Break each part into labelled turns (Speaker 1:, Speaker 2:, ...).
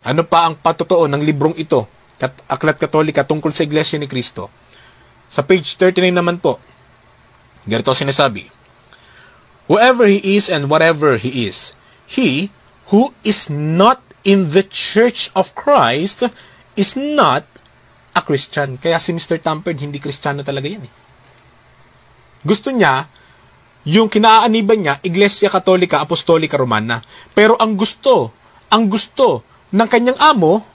Speaker 1: Ano pa ang patotoo ng librong ito, Aklat Katolika tungkol sa Iglesia ni Cristo? Sa page 39 naman po, ganito sinasabi, whoever he is and whatever he who is not in the Church of Christ is not a Christian. Kaya si Mr. Tamperd, hindi Kristiyano talaga yan eh. Gusto niya, yung kinaaaniban niya, Iglesia Katolika Apostolika Romana. Pero ang gusto ng kanyang amo,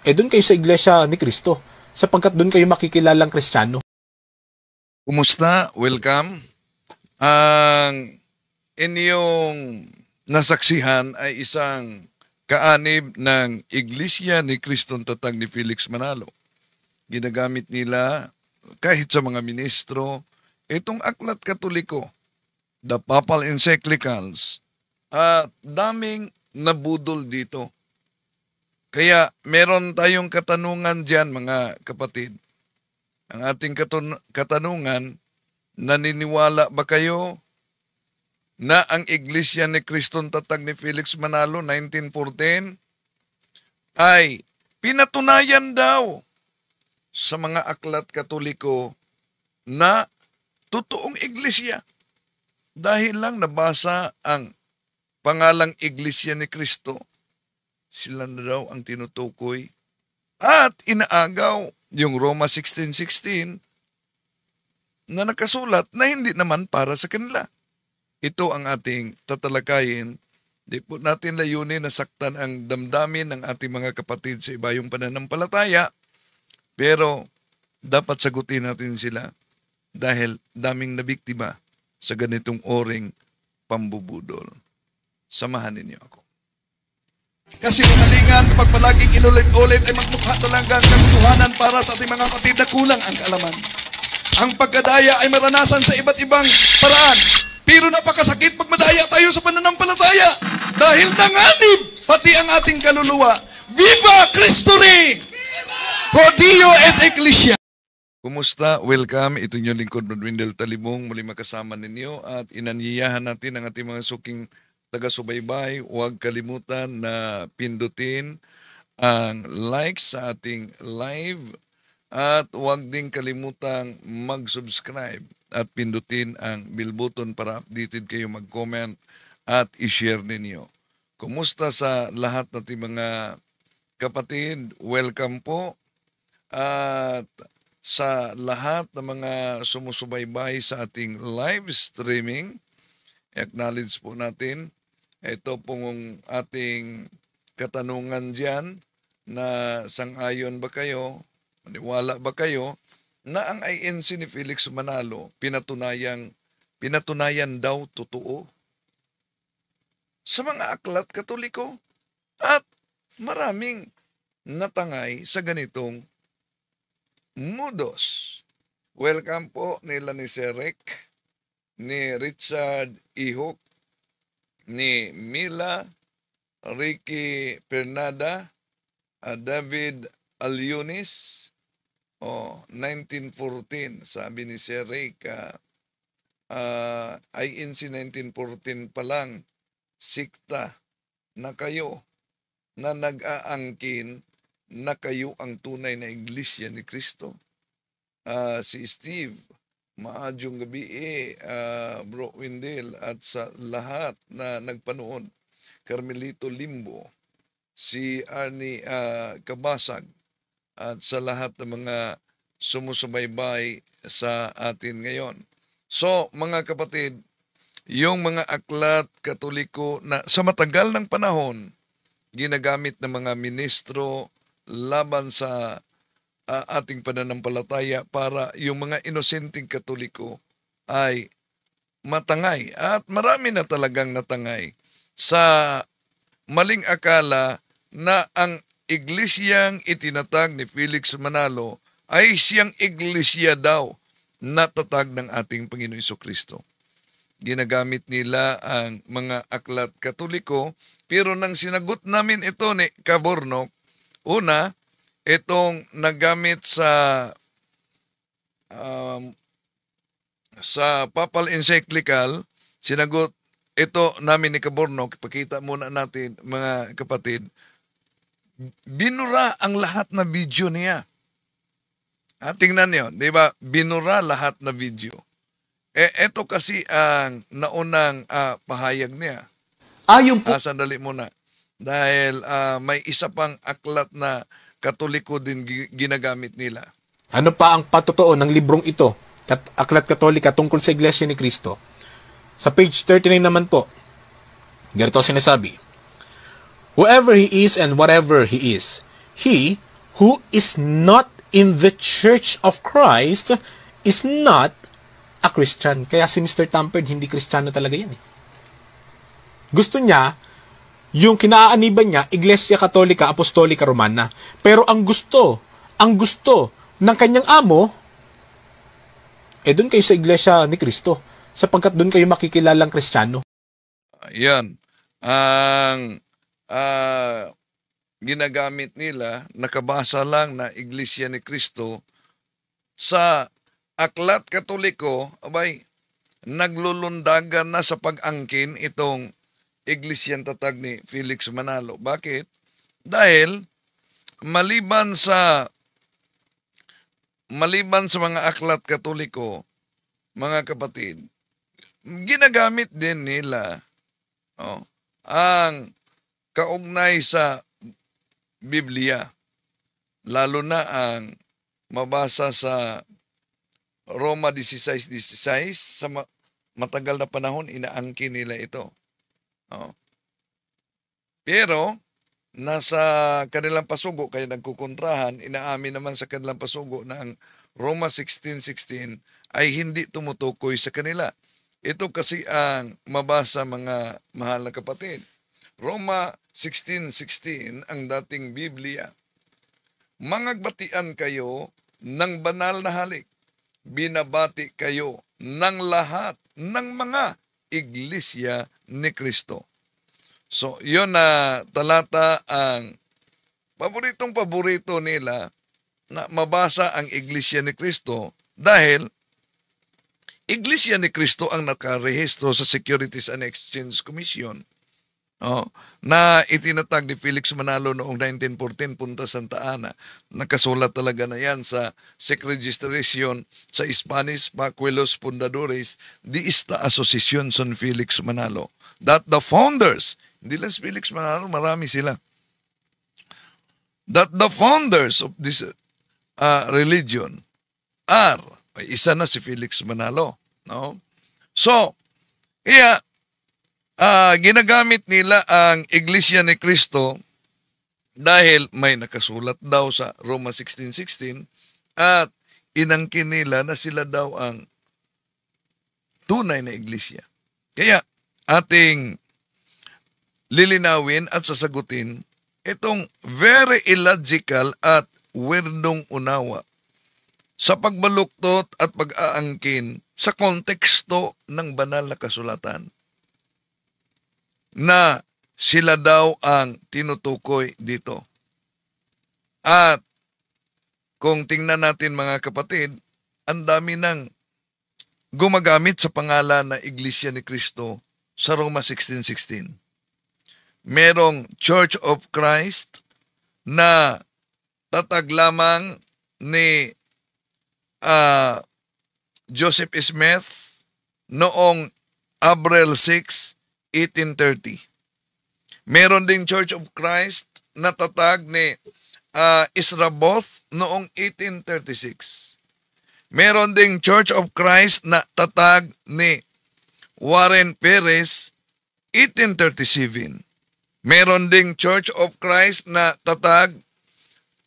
Speaker 1: doon kayo sa Iglesia ni Cristo. Sapagkat doon kayo makikilalang Kristiyano.
Speaker 2: Kumusta? Welcome. Ang inyong nasaksihan ay isang kaanib ng Iglesia ni Kristong Tatag ni Felix Manalo. Ginagamit nila kahit sa mga ministro itong Aklat Katoliko, the Papal Encyclicals, at daming nabudol dito. Kaya meron tayong katanungan diyan, mga kapatid. Ang ating katanungan, naniniwala ba kayo na ang Iglesia ni Kristong Tatag ni Felix Manalo 1914 ay pinatunayan daw sa mga aklat Katoliko na totoong iglesia dahil lang nabasa ang pangalang Iglesia ni Cristo, sila na daw ang tinutukoy at inaagaw yung Roma 16:16 na nakasulat na hindi naman para sa kanila. Ito ang ating tatalakayin. Di po natin layunin na saktan ang damdamin ng ating mga kapatid sa ibayong pananampalataya, pero dapat sagutin natin sila dahil daming nabiktima sa ganitong oring pambubudol. Samahan ninyo ako. Kasi kinalingan, pag palaging inulit-ulit ay magmukha talaga ang katotohanan para sa ating mga kapatid na kulang ang kaalaman. Ang pagkadaya ay maranasan sa iba't ibang paraan. Pero napakasakit pag madaya tayo sa pananampalataya dahil nanganib pati ang ating kaluluwa. Viva Cristo Rey! Pro Dio et Ecclesia! Kumusta? Welcome. Ito yung lingkod ng Wendell Talibong. Muli makasama ninyo at inanyayahan natin ang ating mga suking taga-subaybay. Huwag kalimutan na pindutin ang like sa ating live at huwag din kalimutang mag-subscribe at pindutin ang bell button para updated kayo, mag-comment at i-share ninyo. Kumusta sa lahat nating mga kapatid? Welcome po. At sa lahat ng mga sumusubaybay sa ating live streaming, acknowledge po natin ito pong ating katanungan dyan na sang-ayon ba kayo, maniwala ba kayo na ang INC ni Felix Manalo pinatunayan daw totoo sa mga aklat Katoliko at maraming natangay sa ganitong mudos. Welcome po nila ni Serek, ni Richard Ihok, ni Mila, Ricky Pernada, David Alyunis. 1914, sabi ni Serek, INC 1914 pa lang, sikta na kayo na nag-aangkin na kayo ang tunay na Iglesia ni Cristo. Si Steve, maadjong gabi Bro Wendell at sa lahat na nagpanood, Carmelito Limbo, si Arnie Kabasag, at sa lahat ng mga sumusubaybay sa atin ngayon. So, mga kapatid, yung mga aklat Katoliko na sa matagal ng panahon, ginagamit ng mga ministro laban sa ating pananampalataya para yung mga inosenteng Katoliko ay matangay. At marami na talagang natangay sa maling akala na ang iglesyang itinatag ni Felix Manalo ay siyang iglesia daw na tatag ng ating Panginoon Jesucristo. Ginagamit nila ang mga aklat Katoliko, pero nang sinagot namin ito ni Cabornok, una, itong nagamit sa Papal Encyclical, sinagot ito namin ni Kaborno, ipakita muna natin mga kapatid, binura ang lahat na video niya. Tingnan niyo, di ba? Binura lahat na video. Ito kasi ang naunang pahayag niya.
Speaker 1: Ayon po,
Speaker 2: Sandali muna. Dahil may isa pang aklat na Katoliko din ginagamit nila.
Speaker 1: ano pa ang patotoo ng librong ito, Aklat Katolika tungkol sa Iglesia ni Cristo? Sa page 39 naman po, ganito sinasabi, whoever he is and whatever he is, he who is not in the Church of Christ is not a Christian. Kaya si Mr. Tamperd, hindi Kristiyano talaga yan eh. Gusto niya, yung kinaaniban niya, Iglesia Katolika Apostolika Romana. Pero ang gusto ng kanyang amo, doon kayo sa Iglesia ni Cristo. Sapagkat doon kayo makikilalang Kristiyano.
Speaker 2: Ayan. Ang ginagamit nila, nakabasa lang na Iglesia ni Cristo sa Aklat Katoliko, abay, naglulundagan na sa pag-angkin itong Iglesiang Tatag ni Felix Manalo. Bakit? Dahil maliban sa mga aklat Katoliko, mga kapatid, ginagamit din nila ang kaugnay sa Biblia. Lalo na ang mabasa sa Roma 16:16, sa matagal na panahon, inaangkin nila ito. Pero, nasa kanilang pasugo, kaya nagkukontrahan, inaamin naman sa kanilang pasugo na ang Roma 16:16 ay hindi tumutukoy sa kanila. Ito kasi ang mabasa, mga mahal na kapatid. Roma 16:16, ang dating Biblia. Mangagbatian kayo ng banal na halik. Binabati kayo ng lahat ng mga Iglesia ni Cristo. So, yun na talata ang paborito nila na mabasa ang Iglesia ni Cristo dahil Iglesia ni Cristo ang nakarehistro sa Securities and Exchange Commission na itinatag ni Felix Manalo noong 1914 Punta Santa Ana. Nakasulat talaga na yan sa SEC registration sa Spanish, Pacuelos Fundadores de esta Asociación San Felix Manalo. That the founders, hindi lang si Felix Manalo, marami sila. That the founders of this religion are, isa na si Felix Manalo. No? So, kaya, ginagamit nila ang Iglesia ni Cristo dahil may nakasulat daw sa Roma 16:16 at inangkin nila na sila daw ang tunay na Iglesia. Kaya ating lilinawin at sasagutin itong very illogical at weirdong unawa sa pagbaluktot at pag-aangkin sa konteksto ng banal na kasulatan na sila daw ang tinutukoy dito. At kung tingnan natin, mga kapatid, ang dami nang gumagamit sa pangalan na Iglesia ni Cristo sa Roma 16:16. Merong Church of Christ na tatag lamang ni Joseph Smith noong April 6, 1830. Meron ding Church of Christ na tatag ni Ezra Both noong 1836. Meron ding Church of Christ na tatag ni Warren Perez 1837. Meron ding Church of Christ na tatag,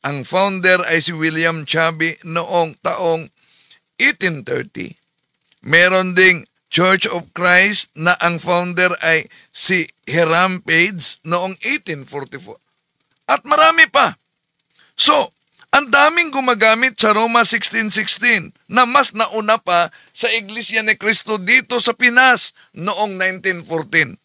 Speaker 2: ang founder ay si William Chabi noong taong 1830. Meron ding Church of Christ na ang founder ay si Hiram Page noong 1844. At marami pa. So, ang daming gumagamit sa Roma 16:16 na mas nauna pa sa Iglesia ni Cristo dito sa Pinas noong 1914.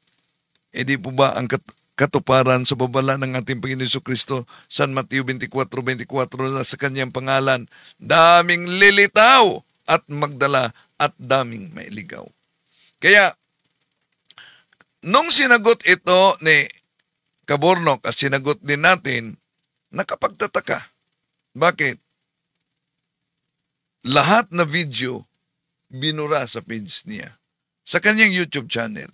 Speaker 2: Di po ba ang katuparan sa babala ng ating Panginoon Jesucristo, San Mateo 24:24 na sa kanyang pangalan, daming lilitaw at magdala at daming mailigaw. Kaya, nung sinagot ito ni Kabornok at sinagot din natin, nakapagtataka. Bakit? Lahat na video binura sa page niya, sa kanyang YouTube channel.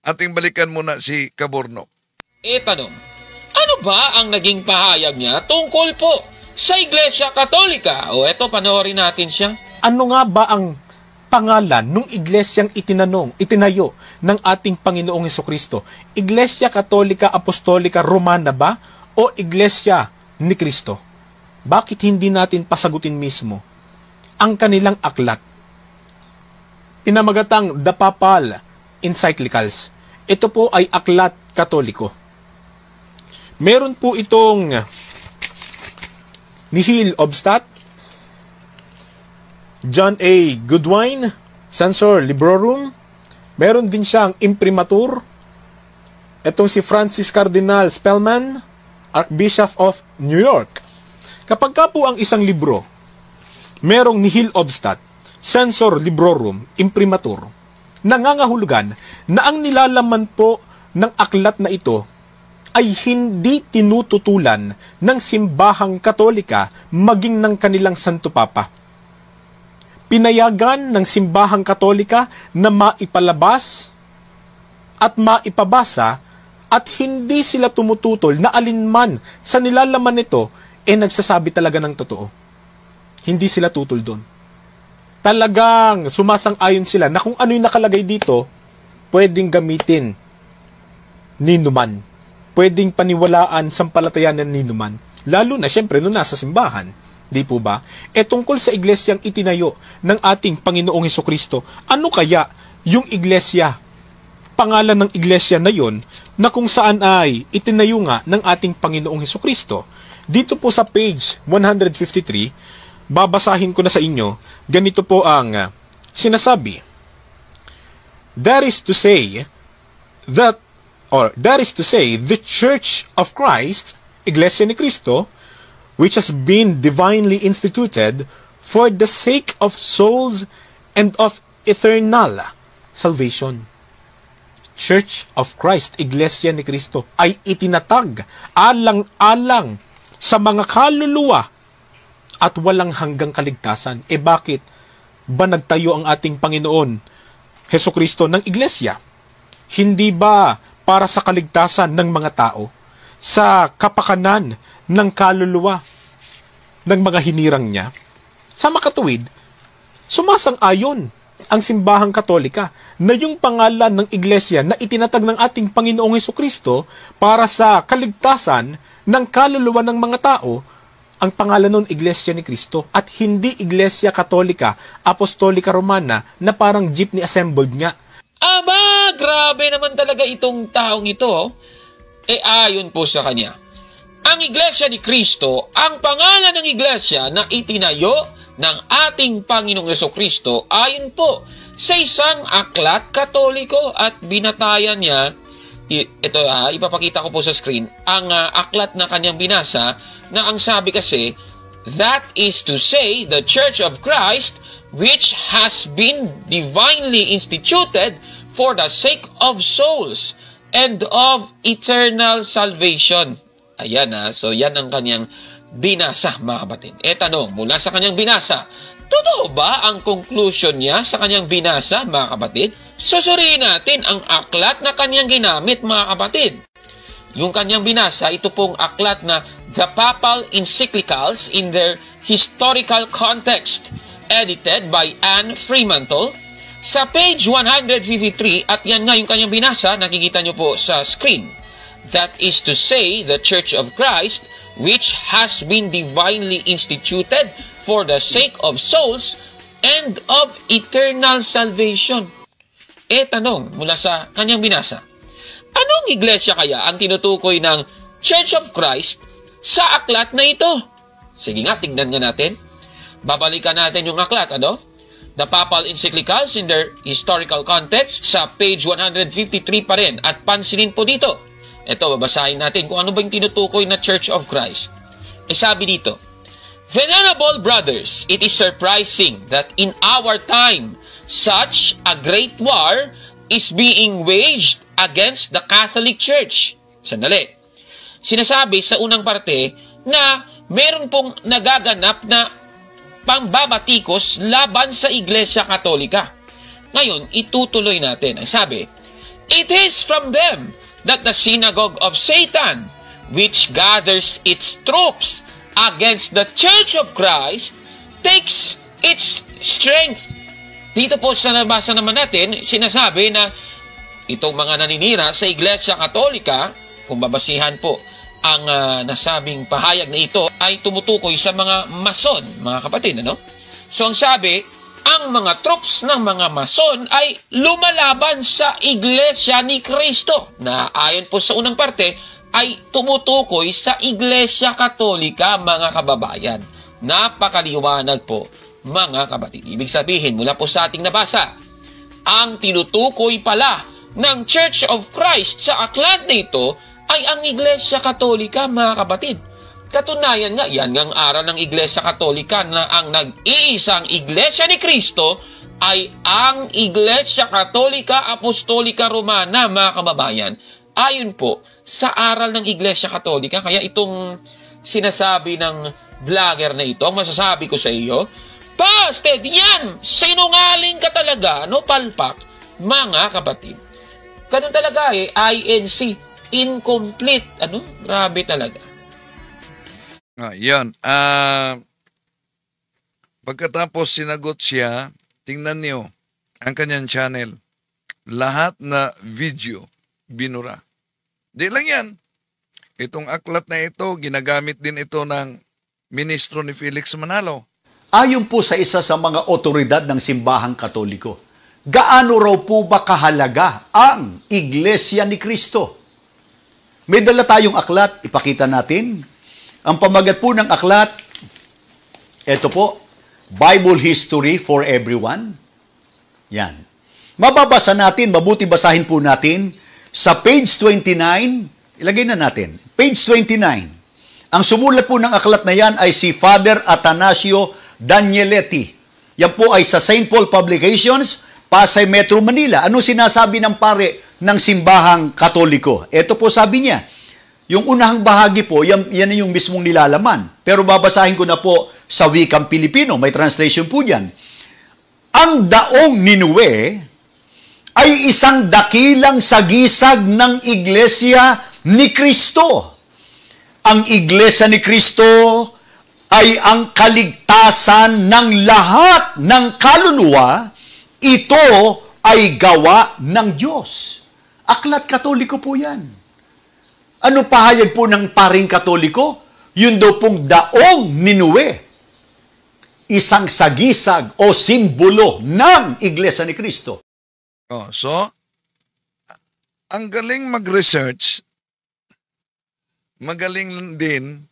Speaker 2: Ating balikan muna si Kabornok.
Speaker 3: Tanong, ano ba ang naging pahayag niya tungkol po sa Iglesia Katolika? O eto, panoorin natin siya.
Speaker 1: Ano nga ba ang pangalan nung iglesyang itinayo ng ating Panginoong Hesukristo? Iglesia Katolika Apostolika Romana ba o Iglesia ni Kristo? Bakit hindi natin pasagutin mismo ang kanilang aklat? Pinamagatang The Papal Encyclicals. Ito po ay aklat Katoliko. Meron po itong Nihil Obstat, John A. Goodwin, Censor Librorum. Meron din siyang Imprimatur. Itong si Francis Cardinal Spellman, Archbishop of New York. Kapag ka po ang isang libro, merong Nihil Obstat, Censor Librorum, Imprimatur, nangangahulugan na ang nilalaman po ng aklat na ito ay hindi tinututulan ng simbahang Katolika maging ng kanilang Santo Papa. Pinayagan ng simbahang Katolika na maipalabas at maipabasa at hindi sila tumututol na alinman sa nilalaman nito nagsasabi talaga ng totoo. Hindi sila tutol doon. Talagang sumasang-ayon sila na kung ano yung nakalagay dito, pwedeng gamitin ni numan. Pwedeng paniwalaan sampalatayanan ni numan. Lalo na, syempre, nung nasa simbahan. Di po ba? Tungkol sa iglesyang itinayo ng ating Panginoong Hesukristo, ano kaya yung iglesia? Pangalan ng iglesia na yon na kung saan ay itinayo nga ng ating Panginoong Hesukristo. Dito po sa page 153, babasahin ko na sa inyo, ganito po ang sinasabi. That is to say, the Church of Christ, Iglesia ni Cristo, which has been divinely instituted for the sake of souls and of eternal salvation. Church of Christ, Iglesia ni Cristo, ay itinatag alang-alang sa mga kaluluwa at walang hanggang kaligtasan. Bakit ba nagtayo ang ating Panginoon Hesukristo ng Iglesia? Hindi ba para sa kaligtasan ng mga tao? Sa kapakanan ng kaluluwa ng mga hinirang niya? Sa makatuwid, sumasang-ayon ang simbahang Katolika na yung pangalan ng Iglesia na itinatag ng ating Panginoong Hesukristo para sa kaligtasan ng kaluluwa ng mga tao, ang pangalan nun Iglesia ni Cristo at hindi Iglesia Katolika Apostolika Romana na parang jeepney assembled nga.
Speaker 3: Aba, grabe naman talaga itong taong ito. Ayon po sa kanya, ang Iglesia ni Cristo, ang pangalan ng Iglesia na itinayo ng ating Panginoong Hesukristo ayon po sa isang aklat Katoliko at binatayan niya. Ito, ipapakita ko po sa screen, ang aklat na kanyang binasa na ang sabi kasi, that is to say, the Church of Christ, which has been divinely instituted for the sake of souls and of eternal salvation. Ayan so yan ang kanyang binasa, mga kapatid. Tanong, mula sa kanyang binasa, totoo ba ang conclusion niya sa kanyang binasa, mga kapatid? Susuriin natin ang aklat na kanyang ginamit, mga kapatid. Yung kanyang binasa, ito pong aklat na The Papal Encyclicals in their Historical Context, edited by Anne Fremantle, sa page 153, at yan nga yung kanyang binasa, nakikita nyo po sa screen. That is to say, the Church of Christ, which has been divinely instituted for the sake of souls and of eternal salvation. Tanong mula sa kanyang binasa, anong iglesia kaya ang tinutukoy ng Church of Christ sa aklat na ito? Sige nga, tignan nga natin. Babalikan natin yung aklat, The Papal Encyclicals in their Historical Context sa page 153 pa rin. At pansinin po dito, ito, babasahin natin kung ano ba yung tinutukoy na Church of Christ. Sabi dito, Venerable brothers, it is surprising that in our time, such a great war is being waged against the Catholic Church. Sandali. Sinasabi sa unang parte na meron pong nagaganap na pambabatikos laban sa Iglesia Katolika. Ngayon, itutuloy natin. Ang sabi, "It is from them that the synagogue of Satan, which gathers its troops against the Church of Christ, takes its strength." Dito po sa nabasa naman natin, sinasabi na itong mga naninira sa Iglesia Katolika, kung babasihan po ang nasabing pahayag na ito, ay tumutukoy sa mga mason, mga kapatid, ano? So ang sabi, ang mga troops ng mga mason ay lumalaban sa Iglesia ni Cristo, na ayon po sa unang parte, ay tumutukoy sa Iglesia Katolika, mga kababayan. Napakaliwanag po, mga kapatid. Ibig sabihin, mula po sa ating nabasa, ang tinutukoy pala ng Church of Christ sa aklat na ito ay ang Iglesia Katolika, mga kapatid. Katunayan nga, yan ang aral ng Iglesia Katolika na ang nag-iisang Iglesia ni Cristo ay ang Iglesia Katolika Apostolika Romana, mga kababayan. Ayon po sa aral ng Iglesia Katolika, kaya itong sinasabi ng vlogger na ito, ang masasabi ko sa iyo, Pasted, yan! Sinungaling ka talaga, no, palpak, mga kapatid. Ganun talaga INC. Incomplete. Ano? Grabe talaga.
Speaker 2: Yan. Pagkatapos sinagot siya, tingnan niyo ang kanyang channel. Lahat na video, binura. Di lang yan. Itong aklat na ito, ginagamit din ito ng ministro ni Felix Manalo.
Speaker 4: Ayon po sa isa sa mga otoridad ng simbahang Katoliko, gaano raw po ba kahalaga ang Iglesia ni Cristo? May dala tayong aklat, ipakita natin. Ang pamagat po ng aklat, ito po, Bible History for Everyone. Yan. Mababasa natin, mabuti basahin po natin, sa page 29, ilagay na natin, page 29. Ang sumulat po ng aklat na yan ay si Father Atanasio Danieletti. Yan po ay sa St. Paul Publications, Pasay Metro Manila. Ano sinasabi ng pare ng simbahang Katoliko? Ito po sabi niya, yung unahang bahagi po, yan yung mismong nilalaman. Pero babasahin ko na po sa wikang Pilipino, may translation po dyan. Ang daong Ninue ay isang dakilang sagisag ng Iglesia ni Cristo. Ang Iglesia ni Cristo ay ang kaligtasan ng lahat ng kaluluwa. Ito ay gawa ng Diyos. Aklat Katoliko po yan. Ano pahayag po ng paring Katoliko? Yun daw pong daong Ninue. Isang sagisag o simbolo ng Iglesia ni Cristo.
Speaker 2: So, ang galing mag-research, magaling din,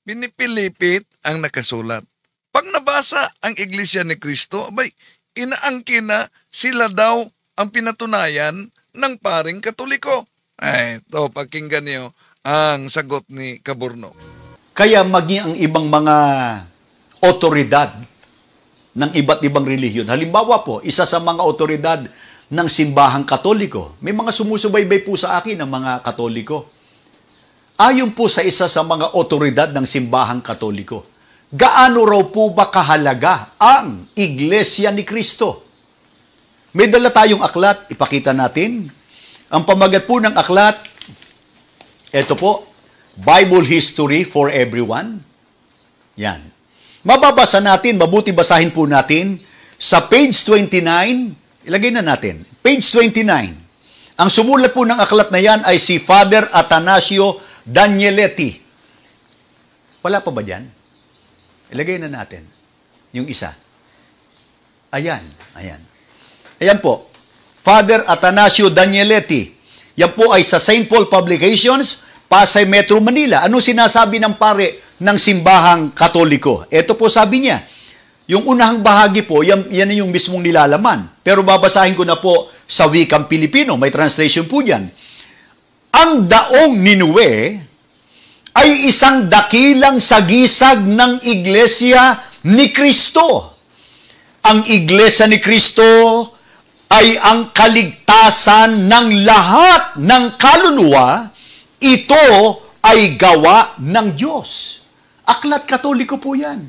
Speaker 2: pinipilipit ang nakasulat. Pag nabasa ang Iglesia ni Cristo, abay, inaangkin na sila daw ang pinatunayan ng paring Katoliko. Ito, pakinggan niyo ang sagot ni Caborno.
Speaker 4: Kaya maging ang ibang mga otoridad ng iba't ibang relihiyon. Halimbawa po, isa sa mga otoridad ng simbahang Katoliko, may mga sumusubaybay po sa akin ng mga Katoliko. Ayon po sa isa sa mga otoridad ng simbahang Katoliko, gaano raw po ba kahalaga ang Iglesia ni Cristo? May dala tayong aklat, ipakita natin. Ang pamagat po ng aklat, ito po, Bible History for Everyone. Yan. Mababasa natin, mabuti basahin po natin, sa page 29, ilagay na natin, page 29. Ang sumulat po ng aklat na yan ay si Father Atanasio Danieletti. Wala pa ba dyan? Ilagay na natin. Yung isa. Ayan. Ayan po. Father Atanasio Danieletti. Yan po ay sa St. Paul Publications, Pasay Metro Manila. Ano sinasabi ng pare ng simbahang Katoliko? Ito po sabi niya. Yung unahang bahagi po, yan yung mismong nilalaman. Pero babasahin ko na po sa wikang Pilipino. May translation po dyan. Ang daong Ninue ay isang dakilang sagisag ng Iglesia ni Cristo. Ang Iglesia ni Cristo ay ang kaligtasan ng lahat ng kaluluwa. Ito ay gawa ng Diyos. Aklat Katoliko po yan.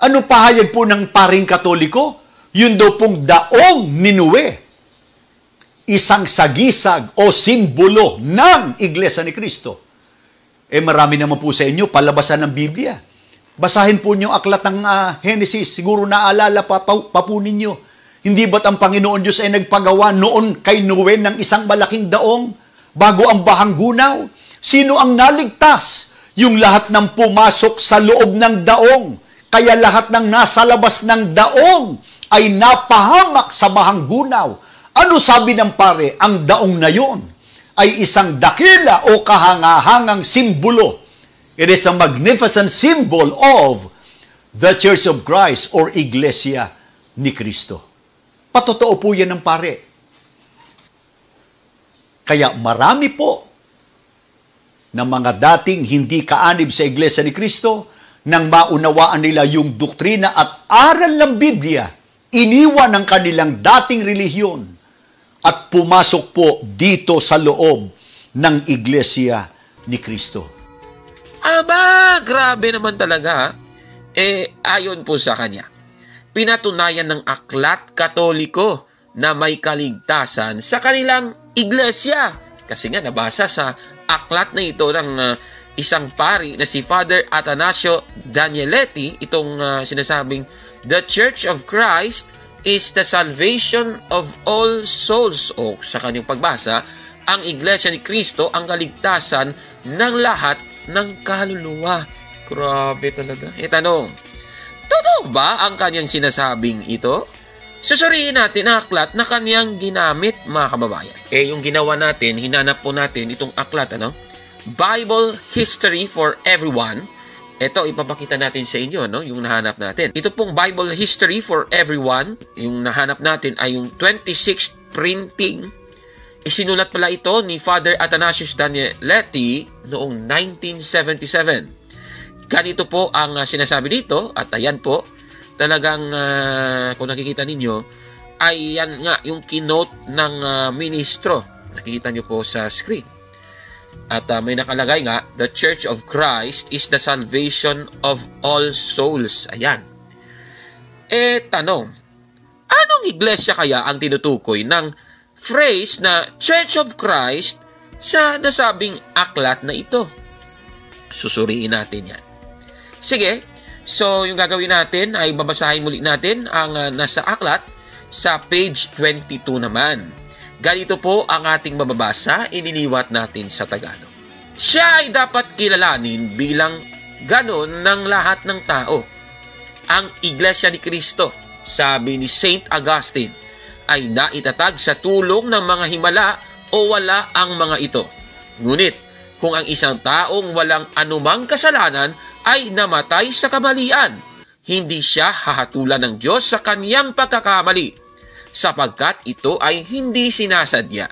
Speaker 4: Ano pahayag po ng paring Katoliko? Yun daw pong daong Ninue. Isang sagisag o simbolo ng Iglesia ni Cristo. Marami naman po sa inyo palabasan ng Biblia. Basahin po niyo aklat ng Genesis. Siguro naalala pa po ninyo. Hindi ba't ang Panginoon Diyos ay nagpagawa noon kay Noe ng isang malaking daong bago ang bahang gunaw? Sino ang naligtas? Yung lahat ng pumasok sa loob ng daong. Kaya lahat ng nasa labas ng daong ay napahamak sa bahang gunaw. Ano sabi ng pare? Ang daong na yon ay isang dakila o kahangahangang simbolo. It is a magnificent symbol of the Church of Christ or Iglesia ni Cristo. Patotoo po yan ng pare. Kaya marami po na mga dating hindi kaanib sa Iglesia ni Cristo, nang maunawaan nila yung doktrina at aral ng Biblia, iniwan ang kanilang dating relihiyon at pumasok po dito sa loob ng Iglesia ni Cristo.
Speaker 3: Aba, grabe naman talaga. Ayon po sa kanya, pinatunayan ng Aklat Katoliko na may kaligtasan sa kanilang iglesia. Kasi nga nabasa sa aklat na ito ng isang pari na si Father Atanasio Danieletti, itong sinasabing, "The Church of Christ is the salvation of all souls." O sa kanyang pagbasa, ang Iglesia ni Cristo ang kaligtasan ng lahat ng kaluluwa. Grabe talaga. Tanong, totoo ba ang kanyang sinasabing ito? Susuriin natin ang aklat na kanyang ginamit, mga kababayan. Yung ginawa natin, hinanap po natin itong aklat, Bible History for Everyone. Ito, ipapakita natin sa inyo, yung nahanap natin. Ito pong Bible History for Everyone, yung nahanap natin ay yung 26th printing. Isinulat pala ito ni Father Athanasius Danieletti noong 1977. Ganito po ang sinasabi dito, at ayan po, talagang kung nakikita ninyo, ay yan nga yung keynote ng ministro. Nakikita nyo po sa screen. At may nakalagay nga, "The Church of Christ is the salvation of all souls." Ayan. Tanong, anong iglesia kaya ang tinutukoy ng phrase na Church of Christ sa nasabing aklat na ito? Susuriin natin yan. Sige, so yung gagawin natin ay babasahin muli natin ang nasa aklat sa page 22 naman. Ganito po ang ating mababasa, iniliwat natin sa Tagalog. Siya ay dapat kilalanin bilang ganon ng lahat ng tao. Ang Iglesia ni Cristo, sabi ni Saint Augustine, ay naitatag sa tulong ng mga himala o wala ang mga ito. Ngunit, kung ang isang taong walang anumang kasalanan ay namatay sa kamalian, hindi siya hahatulan ng Diyos sa kaniyang pagkakamali, sapagkat ito ay hindi sinasadya.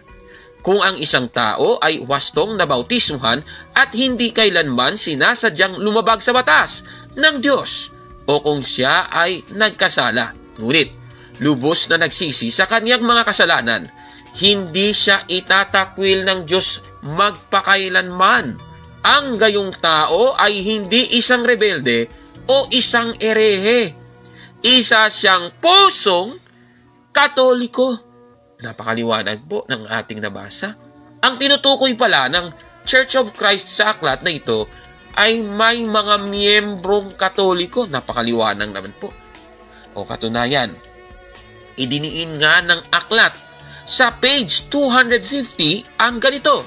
Speaker 3: Kung ang isang tao ay wastong nabautismuhan at hindi kailanman sinasadyang lumabag sa batas ng Diyos, o kung siya ay nagkasala, ngunit lubos na nagsisi sa kaniyang mga kasalanan, hindi siya itatakwil ng Diyos magpakailanman. Ang gayong tao ay hindi isang rebelde o isang erehe. Isa siyang pusong Katoliko. Napakaliwanag po ng ating nabasa. Ang tinutukoy pala ng Church of Christ sa aklat na ito ay may mga miyembrong Katoliko. Napakaliwanag naman po. O katunayan, idiniin nga ng aklat sa page 250 ang ganito: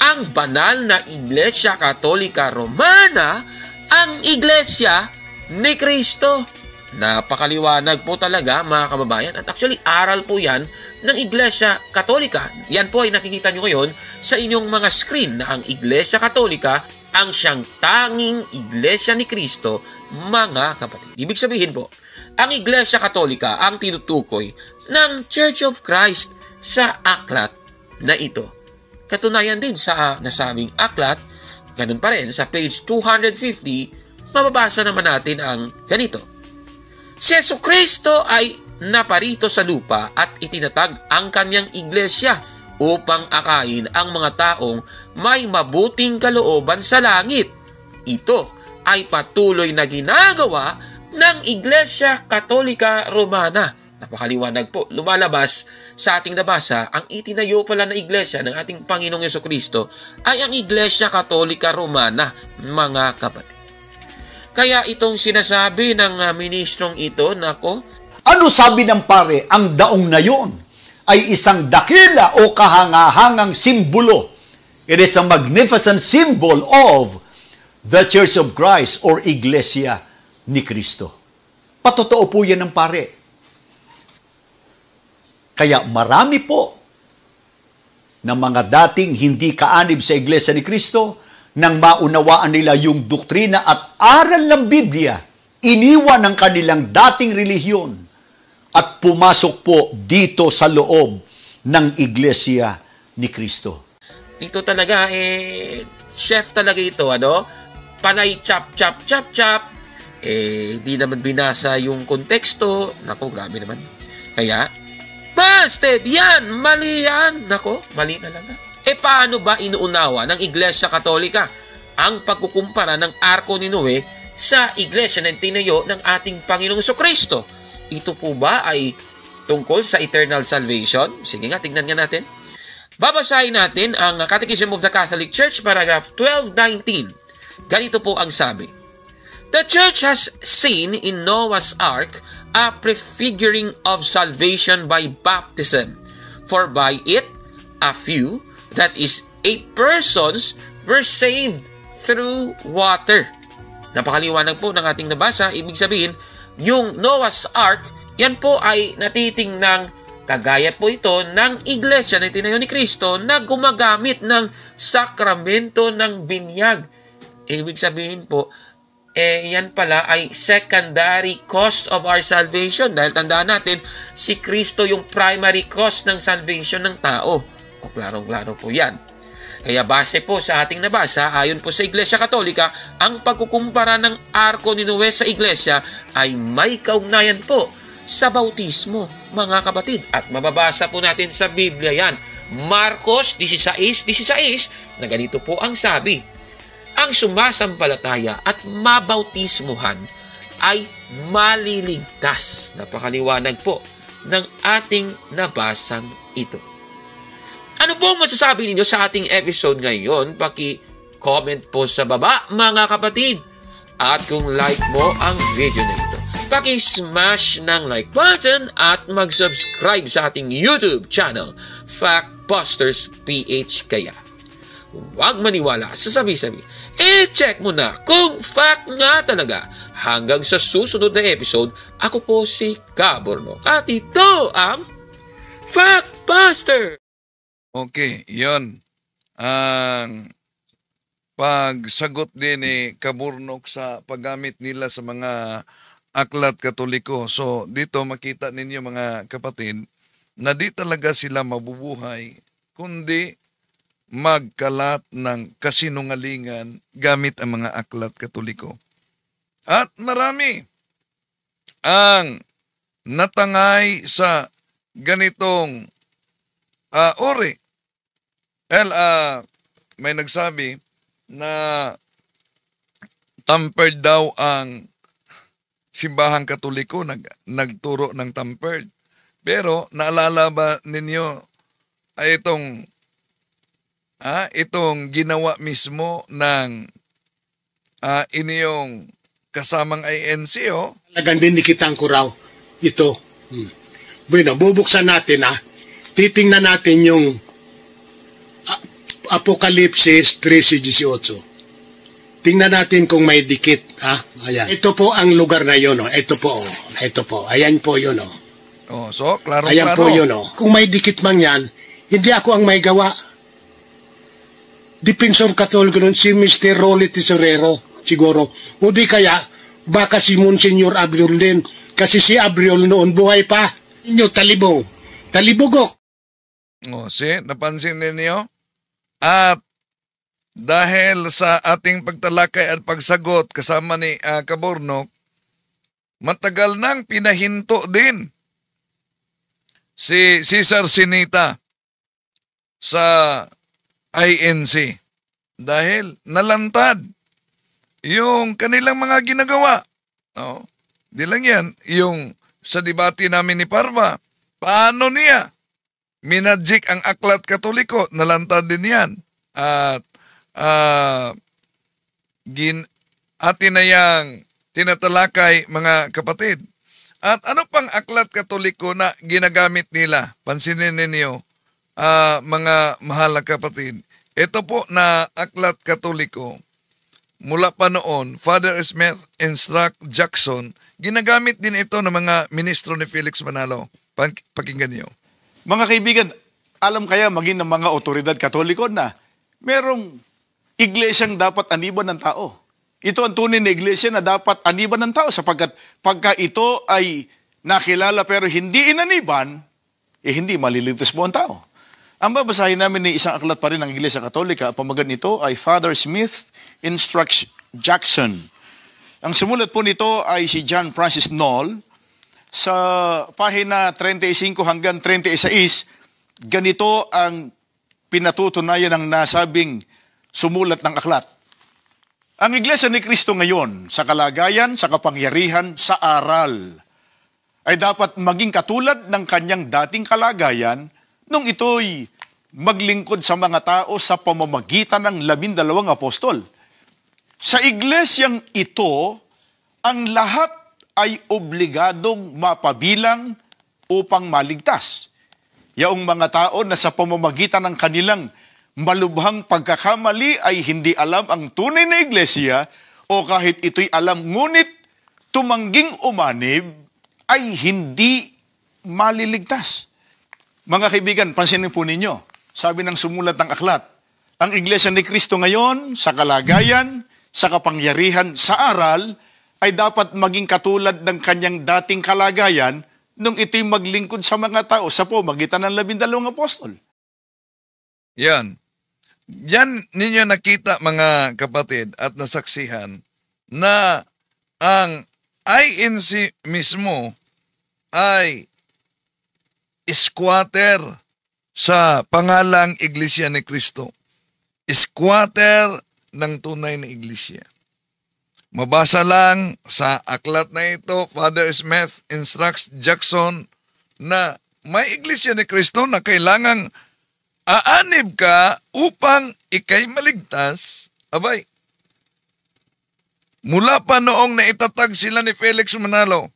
Speaker 3: ang banal na Iglesia Katolika Romana, ang Iglesia ni Cristo. Napakaliwanag po talaga, mga kababayan. At actually, aral po yan ng Iglesia Katolika. Yan po ay nakikita nyo ngayon sa inyong mga screen na ang Iglesia Katolika ang siyang tanging Iglesia ni Cristo, mga kapatid. Ibig sabihin po, ang Iglesia Katolika ang tinutukoy ng Church of Christ sa aklat na ito. Katunayan din sa nasabing aklat, ganun pa rin, sa page 250, mababasa naman natin ang ganito: si Jesucristo ay naparito sa lupa at itinatag ang kanyang iglesia upang akayin ang mga taong may mabuting kalooban sa langit. Ito ay patuloy na ginagawa ng Iglesia Katolika Romana. Napakaliwanag po. Lumalabas sa ating nabasa, ang itinayo pala na iglesia ng ating Panginoong Jesucristo ay ang Iglesia Katolika Romana, mga kapatid. Kaya itong sinasabi ng ministrong ito, nako,
Speaker 4: Ano sabi ng pare? Ang daong na yon ay isang dakila o kahangahangang simbolo. It is a magnificent symbol of the Church of Christ or Iglesia ni Cristo. Patotoo po yan ng pare. Kaya marami po na mga dating hindi kaanib sa Iglesia ni Cristo, nang maunawaan nila yung doktrina at aral ng Biblia, iniwan ang kanilang dating relihiyon at pumasok po dito sa loob ng Iglesia ni Cristo.
Speaker 3: ito talaga, chef talaga ito, ano? Panay chop, chop, chop, chop. Di naman binasa yung konteksto. Nako, grabe naman. Kaya, busted! Yan! Mali yan! Nako, mali talaga. Paano ba inuunawa ng Iglesia Katolika ang pagkukumpara ng Arko ni Noe sa Iglesia na tinayo ng ating Panginoong Jesucristo? Ito po ba ay tungkol sa eternal salvation? Sige nga, tingnan nga natin. Babasahin natin ang Catechism of the Catholic Church, paragraph 1219. Ganito po ang sabi. The Church has seen in Noah's Ark a prefiguring of salvation by baptism, for by it, a few, that is, 8 persons, were saved through water. Napakaliwanag po ng ating nabasa. Ibig sabihin, yung Noah's Ark, yan po ay natitingnang kagaya po ito ng iglesia na itinayo ni Kristo na gumagamit ng sakramento ng binyag. Ibig sabihin po, yan pala ay secondary cause of our salvation. Dahil tandaan natin, si Kristo yung primary cause ng salvation ng tao. O klarong-klaro po yan. Kaya base po sa ating nabasa, ayon po sa Iglesia Katolika, ang pagkukumpara ng Arko ni Noe sa Iglesia ay may kaugnayan po sa bautismo, mga kapatid. At mababasa po natin sa Biblia yan. Marcos 16:16 na ganito po ang sabi. Ang sumasampalataya at mabautismuhan ay maliligtas. Napakaliwanag po ng ating nabasang ito. Ano po masasabi ninyo sa ating episode ngayon? Paki-comment po sa baba, mga kapatid. At kung like mo ang video na ito, paki-smash ng like button at mag-subscribe sa ating YouTube channel, Factbusters PH kaya. Huwag maniwala sa sabi-sabi. Check mo na kung fact nga talaga. Hanggang sa susunod na episode, ako po si Gaborno. At ito ang Factbuster!
Speaker 2: Okay, yon ang pagsagot din ni Kaburnok sa paggamit nila sa mga aklat katoliko. So, dito makita ninyo mga kapatid na di talaga sila mabubuhay kundi magkalat ng kasinungalingan gamit ang mga aklat katoliko. At marami ang natangay sa ganitong ori. May nagsabi na tampered daw ang simbahang katoliko, nagturo ng tampered. Pero naalala ba ninyo ay itong ginawa mismo ng inyong kasamang INC,
Speaker 5: Talagang dinikitan ko raw ito. Bueno, bubuksan natin titingnan natin yung Apokalipsis 13:18. Tingnan natin kung may dikit. Ayan. Ito po ang lugar na yun. Ito po. Ito po. Ayan po yun.
Speaker 2: So, klaro-klaro.
Speaker 5: Ayan po yun. Kung may dikit man yan, hindi ako ang may gawa. Defensor Katoliko nun, si Mr. Rolly Tesorero, siguro. O di kaya, baka si Monsignor Abriol din. Kasi si Abriol noon buhay pa. Inyo, talibugok.
Speaker 2: Napansin ninyo? At dahil sa ating pagtalakay at pagsagot kasama ni Kaburnok, matagal nang pinahinto din si Cesar Sinita sa INC dahil nalantad yung kanilang mga ginagawa. No? Di lang yan, yung sa debate namin ni Parva, paano niya minadjik ang aklat katoliko, nalantad din yan. At atin na yang tinatalakay, mga kapatid. At ano pang aklat katoliko na ginagamit nila? Pansinin ninyo, mga mahal na kapatid. Ito po na aklat katoliko, mula pa noon, Father Smith Instruct Jackson, ginagamit din ito ng mga ministro ni Felix Manalo. Pakinggan niyo.
Speaker 6: Mga kaibigan, alam kaya maging ng mga otoridad katoliko na merong iglesyang dapat aniban ng tao. Ito ang tunay na iglesia na dapat aniban ng tao sapagkat pagka ito ay nakilala pero hindi inaniban, hindi maliligtas po ang tao. Ang babasahin namin ni isang aklat pa rin ng Iglesia Katolika, ang pamagat nito ay Father Smith Instruct Jackson. Ang sumulat po nito ay si John Francis Knoll. Sa pahina 35 hanggang 36, ganito ang pinatutunayan ng nasabing sumulat ng aklat. Ang Iglesia ni Cristo ngayon, sa kalagayan, sa kapangyarihan, sa aral, ay dapat maging katulad ng kanyang dating kalagayan nung ito'y maglingkod sa mga tao sa pamamagitan ng 12 apostol. Sa iglesyang ito, ang lahat ay obligadong mapabilang upang maligtas. Yaong mga tao na sa pamamagitan ng kanilang malubhang pagkakamali ay hindi alam ang tunay na iglesia o kahit ito'y alam ngunit tumangging umanib ay hindi maliligtas. Mga kaibigan, pansinin po ninyo, sabi ng sumulat ng aklat, ang Iglesia ni Cristo ngayon, sa kalagayan, sa kapangyarihan, sa aral, ay dapat maging katulad ng kanyang dating kalagayan nung ito'y maglingkod sa mga tao sa pamamagitan ng 12 apostol.
Speaker 2: Yan. Yan ninyo nakita, mga kapatid, at nasaksihan na ang INC mismo ay squatter sa pangalang Iglesia ni Cristo. Squatter ng tunay na iglesia. Mabasa lang sa aklat na ito, Father Smith Instructs Jackson, na may Iglesia ni Cristo na kailangang aanib ka upang ikay maligtas. Abay, mula pa noong naitatag sila ni Felix Manalo,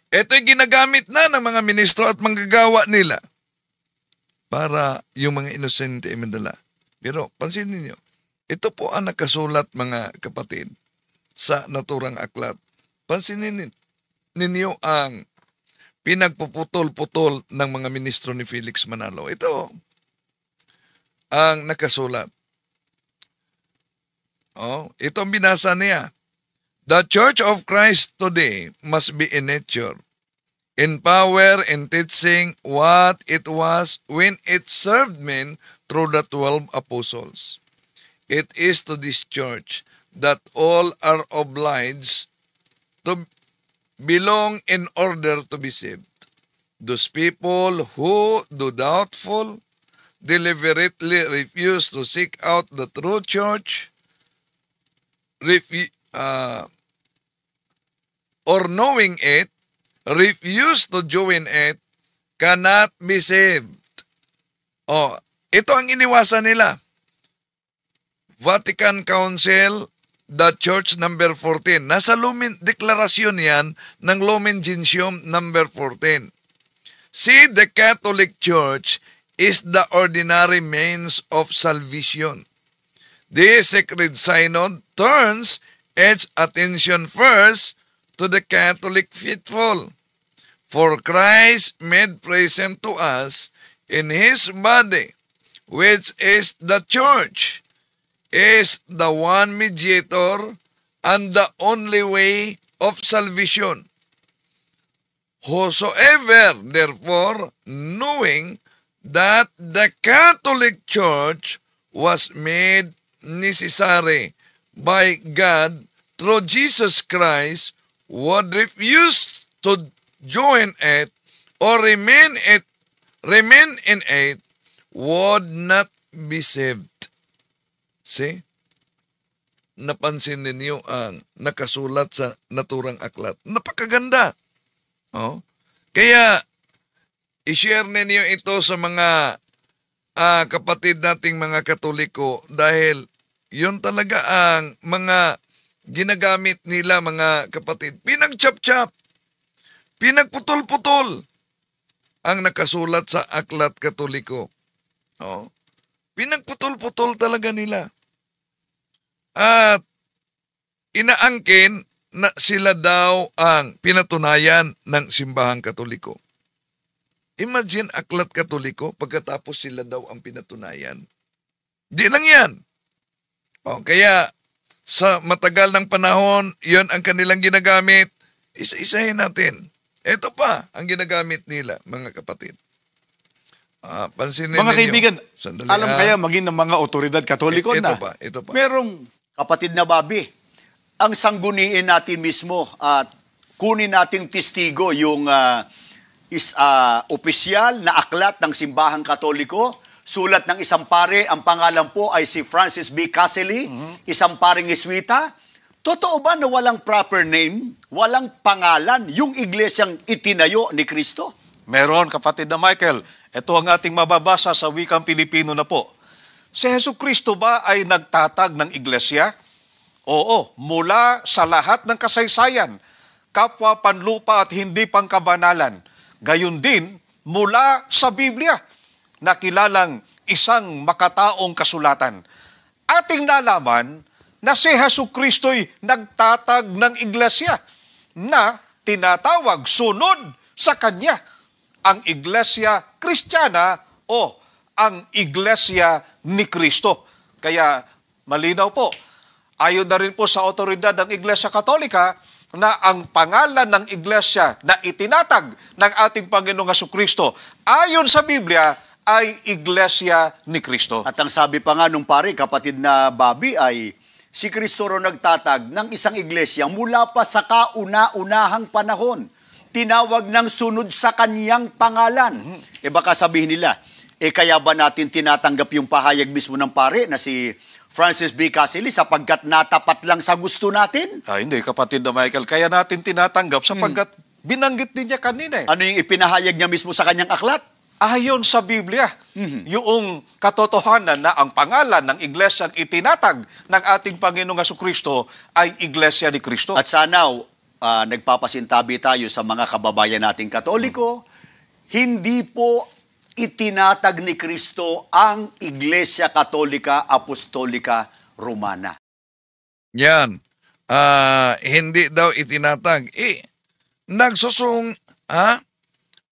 Speaker 2: ito'y ginagamit na ng mga ministro at manggagawa nila para yung mga inosente ay madala. Pero pansinin niyo, ito po ang nakasulat, mga kapatid, sa naturang aklat. Pansinin ninyo ang pinagpuputol-putol ng mga ministro ni Felix Manalo. Ito ang nakasulat. Ito ang binasa niya. The Church of Christ today must be in nature, in power, in teaching what it was when it served men through the 12 apostles. It is to this church that all are obliged to belong in order to be saved. Those people who, though doubtful, deliberately refuse to seek out the true church, or knowing it, refuse to join it, cannot be saved. Ito ang iniwasan nila. Vatican Council, the Church number 14. Nasa deklarasyon yan ng Lumen Gentium number 14. See, the Catholic Church is the ordinary means of salvation. The Sacred Synod turns its attention first to the Catholic faithful. For Christ made present to us in His body, which is the church, is the one mediator and the only way of salvation. Whosoever, therefore, knowing that the Catholic Church was made necessary by God through Jesus Christ, would refuse to join it, or remain in it would not be saved. See? Napansin ninyo ang nakasulat sa naturang aklat. Napakaganda. Oh. Kaya, i-share ninyo ito sa mga kapatid nating mga Katoliko dahil yun talaga ang mga ginagamit nila, mga kapatid. Pinagchap-chap, pinagputol-putol ang nakasulat sa aklat Katoliko. Oh. Pinagputol-putol talaga nila. At inaangkin na sila daw ang pinatunayan ng simbahang Katoliko. Imagine aklat Katoliko pagkatapos sila daw ang pinatunayan. Di lang yan. O, kaya sa matagal ng panahon, yon ang kanilang ginagamit. Isa-isahin natin. Ito pa ang ginagamit nila, mga kapatid. Pansinin
Speaker 6: Mga
Speaker 2: ninyo.
Speaker 6: kaibigan,
Speaker 2: Sandali,
Speaker 6: alam kaya maging ng mga otoridad Katoliko
Speaker 2: ito
Speaker 6: na
Speaker 2: pa.
Speaker 6: merong
Speaker 4: Kapatid na Bobby, ang sangguniin natin mismo at kunin nating testigo yung opisyal na aklat ng Simbahang Katoliko, sulat ng isang pare, ang pangalan po ay si Francis B. Caselli, isang paring Jesuita. Totoo ba na walang proper name, walang pangalan, yung iglesyang itinayo ni Kristo?
Speaker 7: Meron, kapatid na Michael. Ito ang ating mababasa sa wikang Pilipino na po. Si Jesucristo ba ay nagtatag ng iglesia? Oo, mula sa lahat ng kasaysayan, kapwa panlupa at hindi pangkabanalan. Gayon din, mula sa Biblia, na kilalang isang makataong kasulatan. Ating nalaman na si Jesucristo'y nagtatag ng iglesia na tinatawag sunod sa Kanya, ang Iglesia Kristiyana o ang Iglesia ni Kristo. Kaya malinaw po, ayon na rin po sa otoridad ng Iglesia Katolika na ang pangalan ng Iglesia na itinatag ng ating Panginoong Jesucristo ayon sa Biblia ay Iglesia ni Kristo.
Speaker 4: At ang sabi pa nga nung pare, kapatid na Bobby, ay si Kristo ro nagtatag ng isang iglesia mula pa sa kauna-unahang panahon. Tinawag ng sunod sa Kanyang pangalan. Baka sabihin nila, kaya ba natin tinatanggap yung pahayag mismo ng pare na si Francis B. Caselli sapagkat natapat lang sa gusto natin?
Speaker 7: Hindi, kapatid na Michael. Kaya natin tinatanggap sapagkat binanggit din niya kanina.
Speaker 4: Ano yung ipinahayag niya mismo sa kanyang aklat?
Speaker 7: Ayon sa Biblia, yung katotohanan na ang pangalan ng iglesyang itinatag ng ating Panginoong Jesucristo ay Iglesia ni Kristo.
Speaker 4: At sana nagpapasintabi tayo sa mga kababayan nating Katoliko, hindi po itinatag ni Kristo ang Iglesia Katolika Apostolika Romana.
Speaker 2: Yan. Hindi daw itinatag.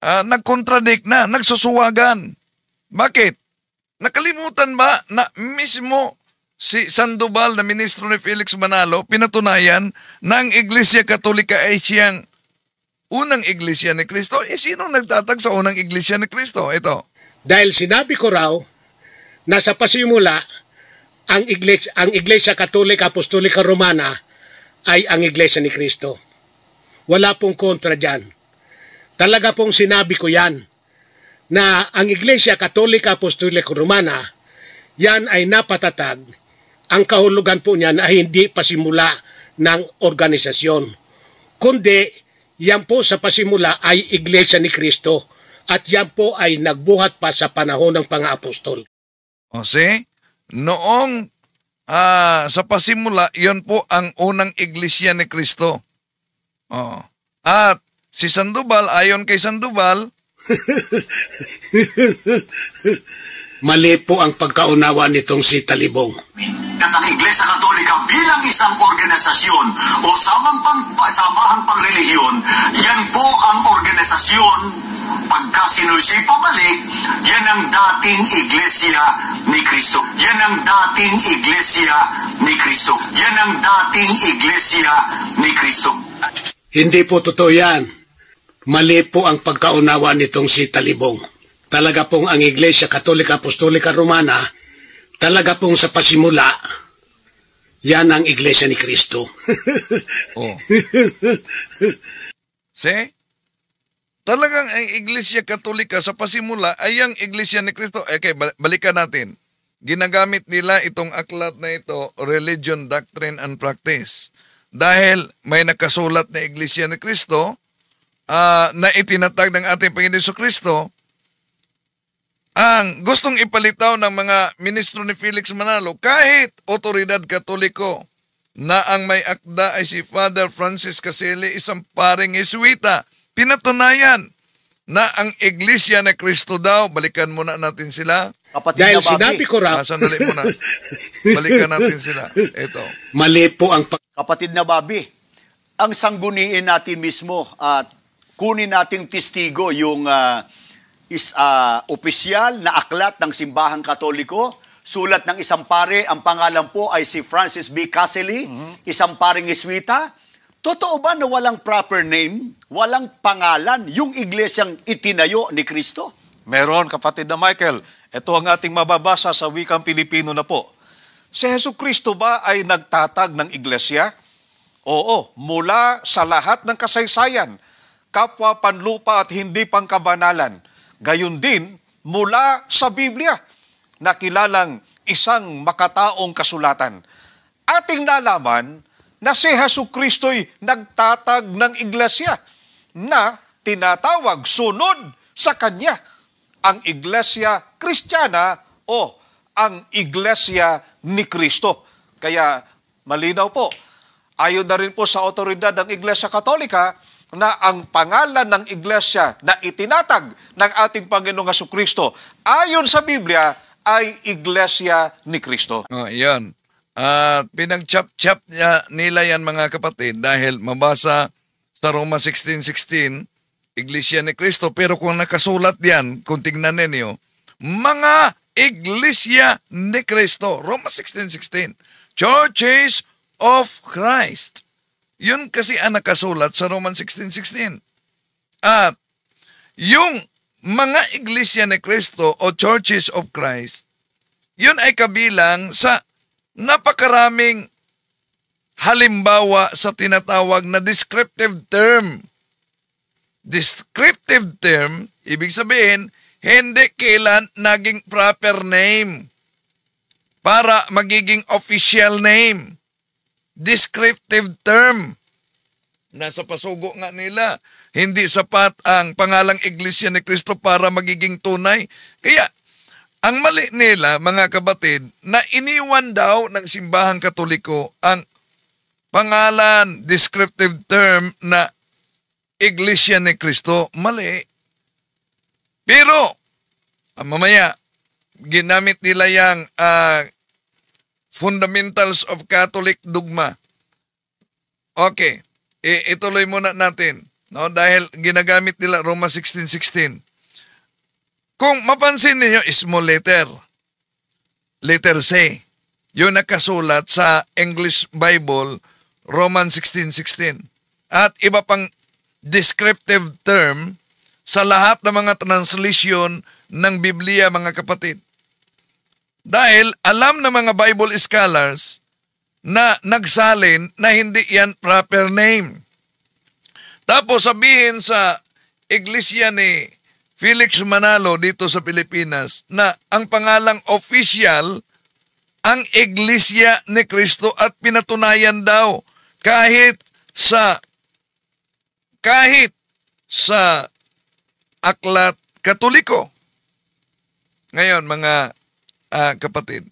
Speaker 2: Nagkontradict na, nagsusuwagan. Bakit? Nakalimutan ba na mismo si Sandoval na ministro ni Felix Manalo pinatunayan na ang Iglesia Katolika ay siyang unang Iglesia ni Kristo? Sino nagtatag sa unang Iglesia ni Kristo? Ito.
Speaker 5: Dahil sinabi ko raw na sa pasimula, ang Iglesia Katolika Apostolika Romana ay ang Iglesia ni Kristo. Wala pong kontra dyan. Talaga pong sinabi ko yan na ang Iglesia Katolika Apostolika Romana, yan ay napatatag. Ang kahulugan po niyan ay hindi pasimula ng organisasyon, kundi yan po sa pasimula ay Iglesia ni Kristo at yan po ay nagbuhat pa sa panahon ng pang-apostol.
Speaker 2: O see? Noong sa pasimula, yon po ang unang Iglesia ni Kristo. At si Sandoval, ayon kay Sandoval,
Speaker 5: mali po ang pagkaunawa nitong si Talibong.
Speaker 8: At ang Iglesia Katolika bilang isang organisasyon o samahang pangrelihiyon, yan po ang organisasyon. Pagka sinusi pabalik, yan ang dating Iglesia ni Kristo. Yan ang dating Iglesia ni Kristo. Yan ang dating Iglesia ni Kristo.
Speaker 5: Hindi po totoo yan. Mali po ang pagkaunawa nitong si Talibong. Talaga pong ang Iglesia Katolika Apostolika Romana, talaga pong sa pasimula, yan ang Iglesia ni Kristo.
Speaker 2: See? talagang ang Iglesia Katolika sa pasimula ay ang Iglesia ni Cristo. Okay, balikan natin. Ginagamit nila itong aklat na ito, Religion, Doctrine, and Practice. Dahil may nakasulat na Iglesia ni Cristo na itinatag ng ating Panginoon Jesucristo, ang gustong ipalitaw ng mga ministro ni Felix Manalo, kahit otoridad Katoliko, na ang may akda ay si Father Francis Caselli, isang paring Jesuita, pinatunayan na ang Iglesia ni Cristo daw, balikan muna natin sila.
Speaker 4: Kapatid
Speaker 5: Dahil
Speaker 4: na Bobby,
Speaker 5: sinabi ko raw,
Speaker 2: Sandali muna. Balikan natin sila. Ito.
Speaker 5: mali po ang
Speaker 4: kapatid na Bobby, ang sangguniin natin mismo at kunin nating testigo yung opisyal na aklat ng Simbahang Katoliko, sulat ng isang pare, ang pangalan po ay si Francis B. Caselli, isang paring Jesuita. Totoo ba na walang proper name, walang pangalan, yung iglesyang itinayo ni Kristo?
Speaker 7: Meron, kapatid na Michael. Ito ang ating mababasa sa wikang Pilipino na po. Si Jesucristo ba ay nagtatag ng iglesia? Oo, mula sa lahat ng kasaysayan, kapwa panlupa at hindi pangkabanalan. Gayon din, mula sa Biblia, na kilalang isang makataong kasulatan. Ating nalaman na si Jesucristo'y nagtatag ng iglesia na tinatawag sunod sa Kanya, ang Iglesia Kristiyana o ang Iglesia ni Kristo. Kaya malinaw po, ayon na rin po sa otoridad ng Iglesia Katolika na ang pangalan ng Iglesia na itinatag ng ating Panginoong Jesucristo ayon sa Biblia ay Iglesia ni Kristo.
Speaker 2: Yan. At pinag-chap-chap nila yan mga kapatid dahil mabasa sa Roma 16:16, Iglesia ni Cristo. Pero kung nakasulat yan, kung tingnan ninyo, mga Iglesia ni Cristo. Roma 16:16. Churches of Christ. Yun kasi ang nakasulat sa Roman 16:16. At yung mga Iglesia ni Cristo o Churches of Christ, yun ay kabilang sa napakaraming halimbawa sa tinatawag na descriptive term. Descriptive term, ibig sabihin, hindi kailan naging proper name para magiging official name. Descriptive term. Nasa pasugo nga nila. Hindi sapat ang pangalang Iglesia ni Cristo para magiging tunay. Kaya, ang mali nila, mga kapatid, na iniwan daw ng Simbahang Katoliko ang pangalan, descriptive term na Iglesia ni Cristo, mali. Pero, mamaya, ginamit nila yung Fundamentals of Catholic Dogma. Okay, ituloy muna natin. No? Dahil ginagamit nila Roma 16:16. Kung mapansin niyo, small letter. Letter C. Yung nakasulat sa English Bible, Roman 16:16. At iba pang descriptive term sa lahat ng mga translation ng Biblia, mga kapatid. Dahil alam ng mga Bible scholars na nagsalin na hindi yan proper name. Tapos sabihin sa Iglesia ni Felix Manalo dito sa Pilipinas na ang pangalang official ang Iglesia ni Cristo at pinatunayan daw kahit sa aklat Katoliko. Ngayon, mga kapatid,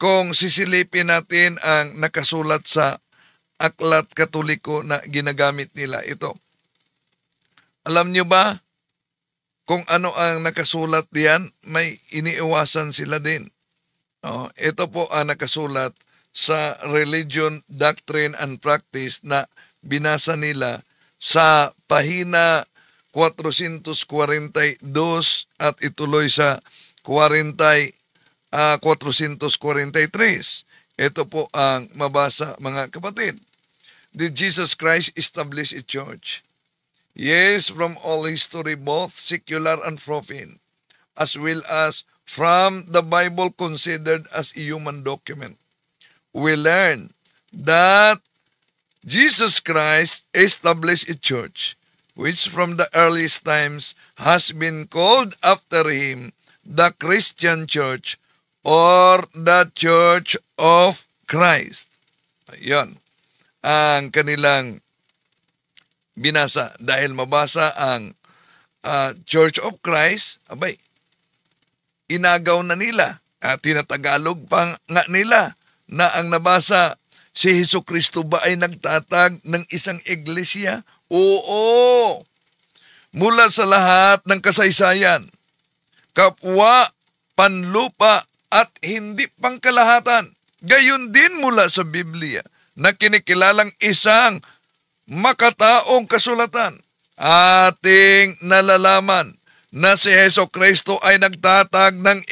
Speaker 2: kung sisilipin natin ang nakasulat sa aklat Katoliko na ginagamit nila ito. Alam nyo ba kung ano ang nakasulat diyan? May iniiwasan sila din. Ito po ang nakasulat sa Religion, Doctrine, and Practice na binasa nila sa pahina 442 at ituloy sa 443. Ito po ang mabasa, mga kapatid. Did Jesus Christ establish a church? Yes, from all history, both secular and profane, as well as from the Bible considered as a human document. We learn that Jesus Christ established a church. which from the earliest times has been called after him the Christian Church or the Church of Christ. Ayun ang kanilang binasa. Dahil mabasa ang Church of Christ, abay, inagaw na nila at tinatagalog pa nga nila na ang nabasa, si Hesukristo ba ay nagtatag ng isang iglesia? Oo. Mula sa lahat ng kasaysayan, kapwa, panlupa at hindi pangkalahatan. Gayon din mula sa Biblia na kinikilalang isang makataong kasulatan. Ating nalalaman na si Hesukristo ay nagtatag ng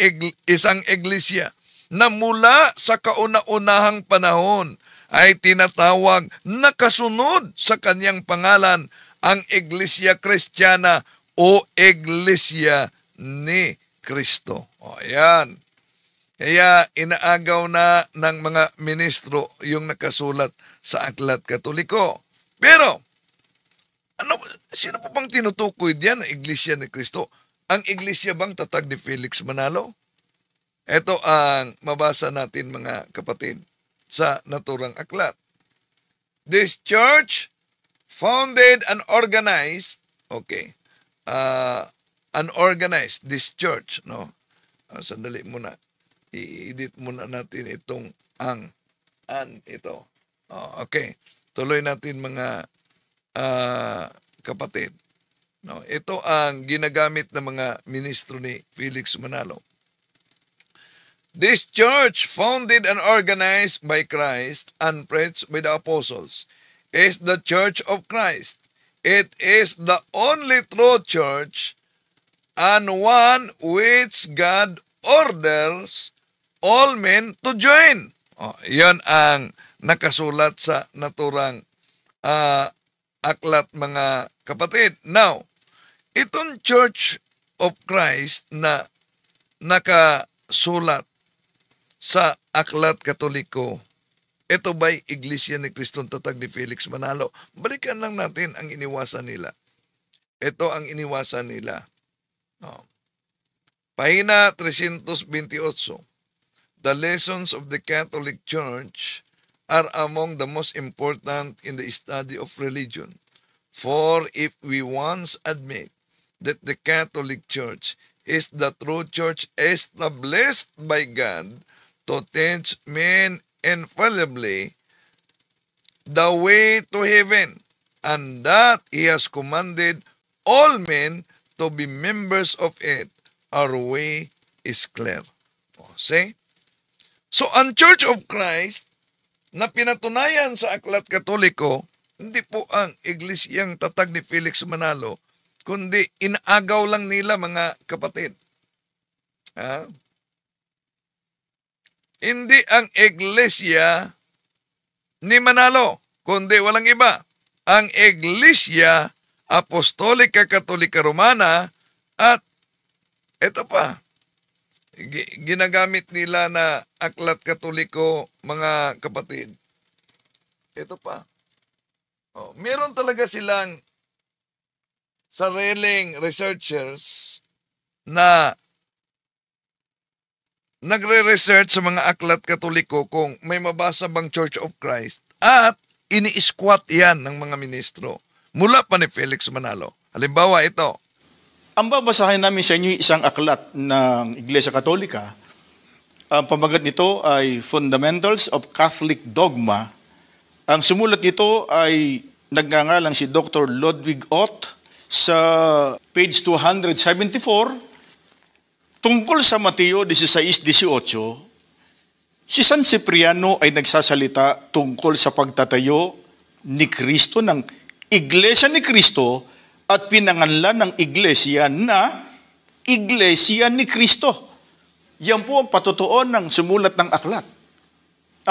Speaker 2: isang iglesia na mula sa kauna-unahang panahon ay tinatawag na kasunod sa kanyang pangalan ang Iglesia Kristiyana o Iglesia ni Kristo. O ayan. Kaya inaagaw na ng mga ministro yung nakasulat sa Aklat Katoliko. Pero, sino po bang tinutukoy diyan ang Iglesia ni Kristo? Ang Iglesia bang tatag ni Felix Manalo? Ito ang mabasa natin mga kapatid sa naturang aklat. This church, founded and organized, unorganized, this church, no? Sandali muna. I-edit muna natin itong ito. Okay. Tuloy natin mga kapatid. No, ito ang ginagamit ng mga ministro ni Felix Manalo. This church, founded and organized by Christ and preached by the apostles, is the Church of Christ. It is the only true church and one which God orders all men to join. Yan ang nakasulat sa naturang aklat mga kapatid. Now, itong Church of Christ na nakasulat sa Aklat Katoliko, ito ba'y Iglesia ni Kristong tatag ni Felix Manalo? Balikan lang natin ang iniwasan nila. Ito ang iniwasan nila. Pahina 328. The lessons of the Catholic Church are among the most important in the study of religion. For if we once admit that the Catholic Church is the true church established by God to teach men infallibly the way to heaven, and that He has commanded all men to be members of it, our way is clear. See? So, ang Church of Christ na pinatunayan sa Aklat Katoliko, hindi po ang iglesyang tatag ni Felix Manalo, kundi inaagaw lang nila mga kapatid. Hindi ang iglesia ni Manalo, kundi walang iba. Ang Iglesia Apostolika Katolika Romana at ito pa, ginagamit nila na Aklat Katoliko mga kapatid. Ito pa. Meron talaga silang sariling researchers na nagre-research sa mga Aklat Katoliko kung may mabasa bang Church of Christ at ini-squat yan ng mga ministro mula pa ni Felix Manalo. Halimbawa ito.
Speaker 6: Ang babasahin namin sa inyo isang aklat ng Iglesia Katolika. Ang pamagat nito ay Fundamentals of Catholic Dogma. Ang sumulat nito ay nagngangalang si Dr. Ludwig Ott sa page 274. Tungkol sa Mateo 16:18, si San Cipriano ay nagsasalita tungkol sa pagtatayo ni Kristo ng Iglesia ni Kristo at pinanganlan ng Iglesia na Iglesia ni Kristo. Yan po ang patutuon ng sumulat ng aklat.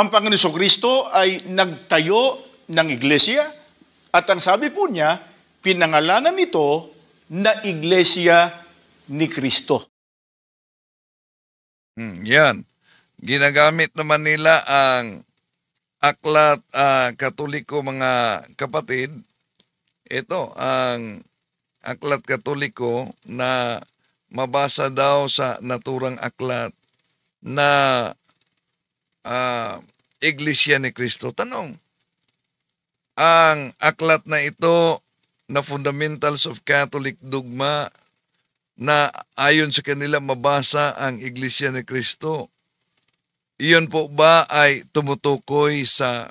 Speaker 6: Ang Panginoon Kristo ay nagtayo ng Iglesia at ang sabi po niya, pinangalanan nito na Iglesia ni Kristo.
Speaker 2: Yan. Ginagamit naman nila ang Aklat Katoliko mga kapatid. ito ang aklat Katoliko na mabasa daw sa naturang aklat na Iglesia ni Cristo. Tanong, ang aklat na ito na Fundamentals of Catholic Dogma na ayon sa kanila mabasa ang Iglesia ni Cristo, iyon po ba ay tumutukoy sa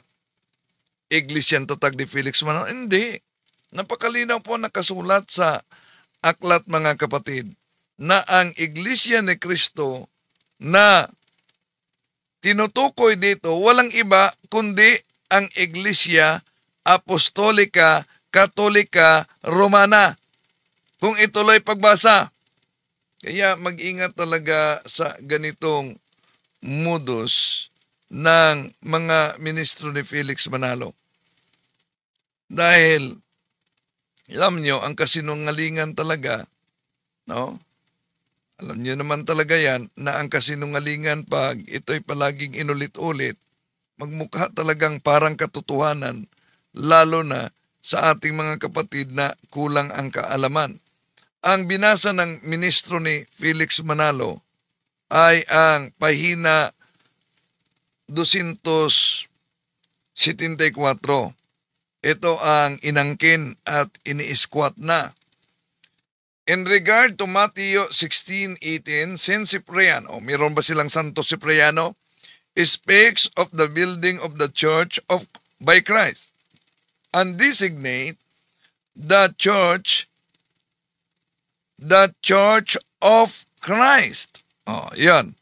Speaker 2: Iglesia Tatag ni Felix Manalo? Hindi. Napakalinaw po nakasulat sa aklat, mga kapatid, na ang Iglesia ni Cristo na tinutukoy dito walang iba kundi ang Iglesia Apostolika Katolika Romana. Kung ituloy pagbasa. Kaya mag-ingat talaga sa ganitong modus ng mga ministro ni Felix Manalo. Dahil, alam nyo, ang kasinungalingan talaga, no? Alam nyo naman talaga yan, na ang kasinungalingan pag ito'y palaging inulit-ulit, magmukha talagang parang katotohanan, lalo na sa ating mga kapatid na kulang ang kaalaman. Ang binasa ng ministro ni Felix Manalo ay ang pahina 274. Ito ang inangkin at ini-squat na. In regard to Matthew 16:18, Saint Cipriano, mayroon ba silang Santo Cipriano, speaks of the building of the church by Christ and designate the church of Christ. Yan.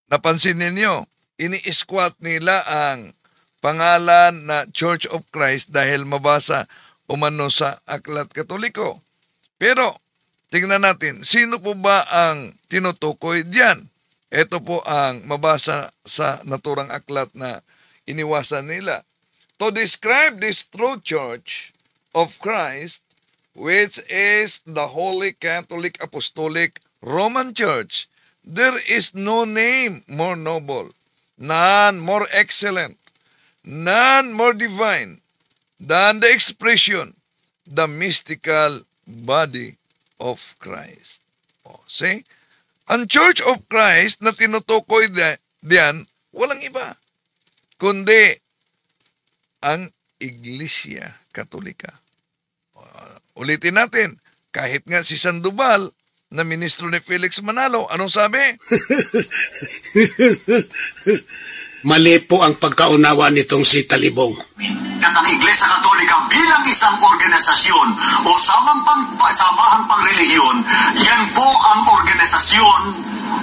Speaker 2: Napansin ninyo, ini-squat nila ang pangalan na Church of Christ dahil mabasa umano sa aklat Katoliko. Pero, tingnan natin, sino po ba ang tinutukoy diyan? Ito po ang mabasa sa naturang aklat na iniwasan nila. To describe this true Church of Christ, which is the Holy Catholic Apostolic Roman Church, there is no name more noble, none more excellent, none more divine than the expression, the mystical body of Christ. See? Ang Church of Christ na tinutukoy diyan, walang iba, kundi ang Iglesia Katolika. Ulitin natin, kahit nga si Sandoval na ministro ni Felix Manalo, anong sabi?
Speaker 5: Mali po ang pagkaunawa nitong si Talibong.
Speaker 8: At ang Iglesia Katolika bilang isang organisasyon o samahang pangrelihiyon, yan po ang organisasyon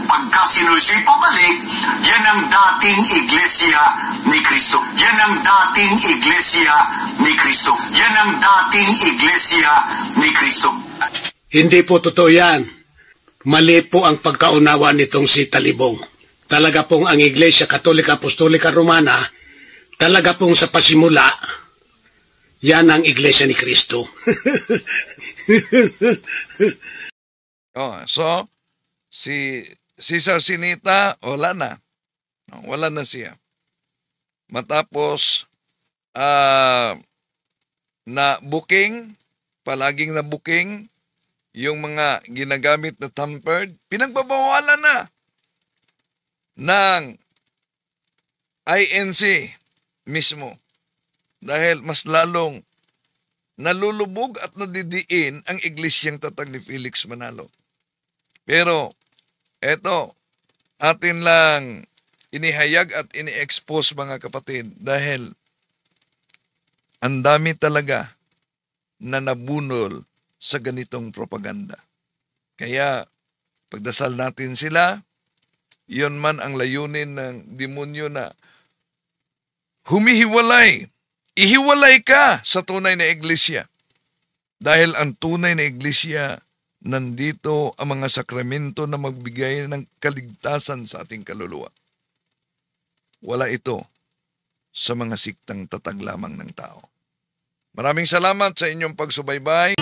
Speaker 8: pagka sinusoy pabalik, yan ang dating Iglesia ni Cristo. Yan ang dating Iglesia ni Cristo. Yan ang dating Iglesia ni Cristo.
Speaker 5: Hindi po totoo yan. Mali po ang pagkaunawa nitong si Talibong. Talaga pong ang Iglesia Katolika Apostolika Romana, talaga pong sa pasimula, yan ang Iglesia ni Cristo.
Speaker 2: So, si Cesar Sinita, wala na. Wala na siya. Matapos, na booking, palaging na booking, yung mga ginagamit na tampered, pinagbabawalan na ng INC mismo. Dahil mas lalong nalulubog at nadidiin ang Iglesyang Tatag ni Felix Manalo. Pero, eto, atin lang inihayag at ini-expose, mga kapatid, dahil ang dami talaga na nabunol sa ganitong propaganda. Kaya, pagdasal natin sila, yun man ang layunin ng demonyo na humihiwalay. Ihiwalay ka sa tunay na iglesia. Dahil ang tunay na iglesia, nandito ang mga sakramento na magbigay ng kaligtasan sa ating kaluluwa. Wala ito sa mga siktang tatag lamang ng tao. Maraming salamat sa inyong pagsubaybay.